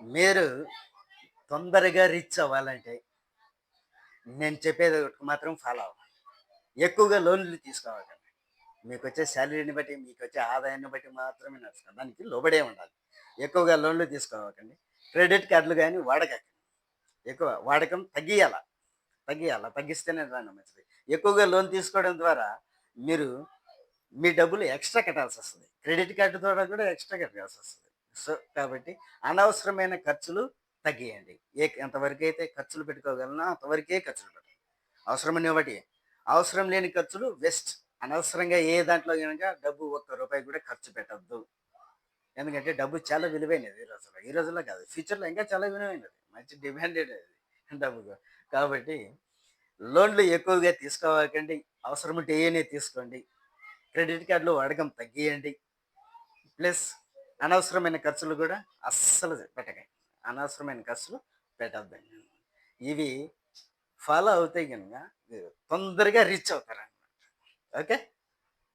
మీరు తొందరగా రిచ్ అవ్వాలంటే నేను చెప్పేది ఒకటి మాత్రం ఫాలో అవ్వండి. ఎక్కువగా లోన్‌లు తీసుకోవద్దండి. మీకొచ్చే సాలరీని బట్టి, మీకొచ్చే ఆదాయాన్ని బట్టి మాత్రమే నడుస్తుంది. దానికి లోబడే ఉండాలి. ఎక్కువగా లోన్‌లు తీసుకోవకండి. క్రెడిట్ కార్డ్‌లు గాని వాడకండి. ఎక్కువ వాడకం తగ్గిస్తేనే దాన్ని మంచిది. ఎక్కువగా లోన్ తీసుకోవడం ద్వారా మీరు మీ డబ్బులు ఎక్స్‌ట్రా కట్టాల్సొస్తది. క్రెడిట్ కార్డ్ ద్వారా కూడా ఎక్స్‌ట్రా కట్టాల్సొస్తది. సో, కాబట్టి అనవసరమైన ఖర్చులు తగ్గియండి. ఎంతవరకైతే ఖర్చులు పెట్టుకోగలనో అంతవరకే ఖర్చులు పెట్టండి. అవసరమనే వాటి అవసరం లేని ఖర్చులు వేస్ట్. అనవసరంగా ఏ దాంట్లో గనక డబ్బు ఒక్క రూపాయి కూడా ఖర్చు పెట్టొద్దు. ఎందుకంటే డబ్బు చాలా విలువైనది ఈ రోజుల్లో. ఈ రోజుల్లో కాదు, ఫ్యూచర్‌లో ఇంకా చాలా విలువైనది. మంచి డిమాండెడ్ అది డబ్బుకు. కాబట్టి లోన్‌లు ఎక్కువగా తీసుకోవకండి. అవసరముంటే ఏయనే తీసుకోండి. క్రెడిట్ కార్డ్‌లు వాడకం తగ్గియండి. ప్లస్ అనవసరమైన ఖర్చులు కూడా అస్సలు పెట్టకండి. అనవసరమైన ఖర్చులు పెట్టొద్దండి. ఇవి ఫాలో అవుతే గనుక మీరు తొందరగా రీచ్ అవుతారనమాట. ఓకే.